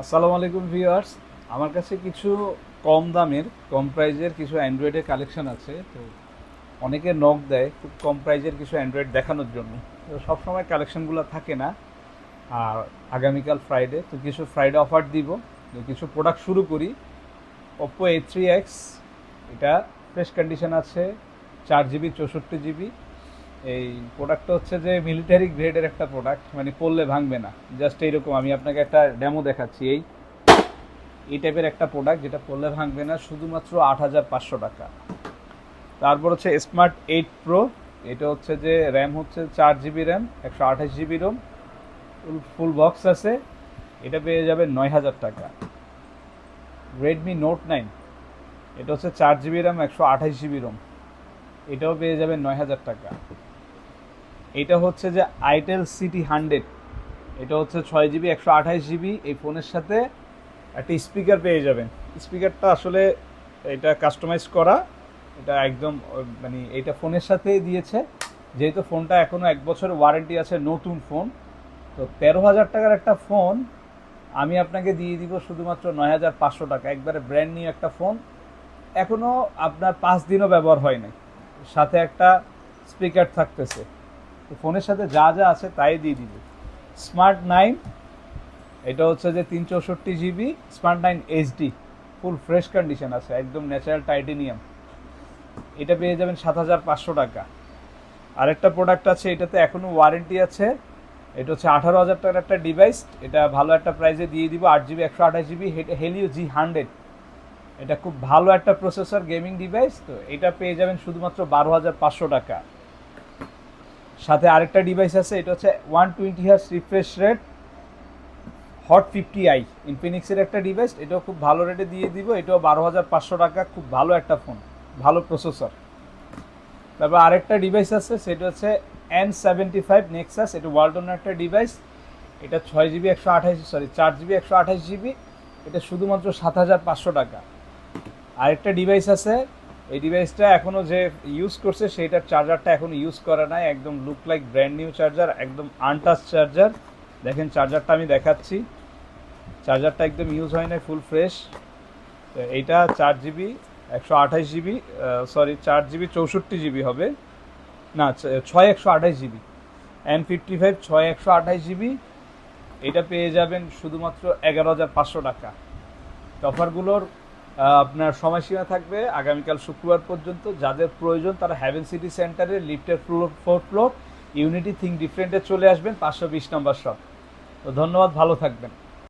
আসসালামু আলাইকুম ভিউয়ার্স। আমার কাছে কিছু কম দামের কম প্রাইজের কিছু অ্যান্ড্রয়েডের কালেকশন আছে। তো অনেকে নক দেয় খুব কম প্রাইজের কিছু অ্যান্ড্রয়েড দেখানোর জন্য। তো সবসময় কালেকশনগুলো থাকে না। আর আগামীকাল ফ্রাইডে, তো কিছু ফ্রাইডে অফার দিব। তো কিছু প্রোডাক্ট শুরু করি। ওপ্পো A3X, এটা ফ্রেশ কন্ডিশন আছে, 4 GB 64 GB। এই প্রোডাক্টটা হচ্ছে যে মিলিটারি গ্রেডের একটা প্রোডাক্ট, মানে পড়লে ভাঙবে না। জাস্ট এইরকম আমি আপনাকে একটা ডেমো দেখাচ্ছি। এই টাইপের একটা প্রোডাক্ট যেটা পড়লে ভাঙবে না, শুধুমাত্র 8,500 টাকা। তারপর হচ্ছে স্মার্ট 8 Pro, এটা হচ্ছে যে র্যাম হচ্ছে 4 GB RAM, 128 GB ROM, full box আছে। এটা পেয়ে যাবে 9,000 টাকা। Redmi Note 9, এটা হচ্ছে 4 GB র্যাম, 128 GB রোম, এটাও পেয়ে যাবেন 9,000 টাকা। এটা হচ্ছে যে আইটেল CT100, এটা হচ্ছে 6 GB 128 GB। এই ফোনের সাথে একটা স্পিকার পেয়ে যাবেন। স্পিকারটা আসলে এটা কাস্টমাইজ করা, এটা একদম মানে এটা ফোনের সাথেই দিয়েছে। যেহেতু ফোনটা এখনও 1 বছরের ওয়ারেন্টি আছে, নতুন ফোন। তো 13,000 টাকার একটা ফোন আমি আপনাকে দিয়ে দিব শুধুমাত্র 9,500 টাকা। একবারে ব্র্যান্ড নিউ একটা ফোন, এখনও আপনার 5 দিনও ব্যবহার হয় নাই। সাথে একটা স্পিকার থাকতেছে। তো ফোনের সাথে যা যা আছে তাই দিয়ে দিব। স্মার্ট 9, এটা হচ্ছে যে 364 GB smart 9 HD, full fresh condition আছে, একদম ন্যাচারাল টাইটেনিয়াম। এটা পেয়ে যাবেন 7,500 টাকা। আরেকটা প্রোডাক্ট আছে, এটাতে এখনও ওয়ারেন্টি আছে। এটা হচ্ছে 18,000 টাকার একটা ডিভাইস, এটা ভালো একটা প্রাইসে দিয়ে দিব। 8 GB 128 GB হেলিও G100, এটা খুব ভালো একটা প্রসেসর গেমিং ডিভাইস। তো এটা পেয়ে যাবেন শুধুমাত্র 12,500 টাকা। সাথে আরেকটা ডিভাইস আছে, এটা হচ্ছে 120 Hz refresh rate Hot 50i, ইনফিনিক্সের একটা ডিভাইস, এটাও খুব ভালো রেটে দিয়ে দিব। এটাও 12,500 টাকা, খুব ভালো একটা ফোন, ভালো প্রসেসর। তারপর আরেকটা ডিভাইস আছে, সেটা হচ্ছে N75 নেক্সাস, এটা ওয়ালটনের একটা ডিভাইস। এটা 6 GB 128, সরি 4 GB 128 GB, এটা শুধুমাত্র 7,500 টাকা। আরেকটা ডিভাইস আছে, এই ডিভাইসটা এখনও যে ইউজ করছে সেইটার চার্জারটা এখনও ইউজ করা নাই, একদম look like brand new charger, একদম আনটাচ চার্জার। দেখেন চার্জারটা আমি দেখাচ্ছি, চার্জারটা একদম ইউজ হয় না, ফুল ফ্রেশ। এইটা 4 GB 128 GB, sorry 4 GB 64 GB হবে না, 6 128 GB। N55 6 128 GB, এটা পেয়ে যাবেন শুধুমাত্র 11,500 টাকা। অফারগুলোর আপনার সময়সীমা থাকবে আগামীকাল শুক্রবার পর্যন্ত। যাদের প্রয়োজন তারা হ্যাভেন সিটি সেন্টারে লিফটের 4th ফ্লোর ইউনিটি থিঙ্ক ডিফারেন্টে চলে আসবেন, 520 নম্বর শপ। তো ধন্যবাদ, ভালো থাকবেন।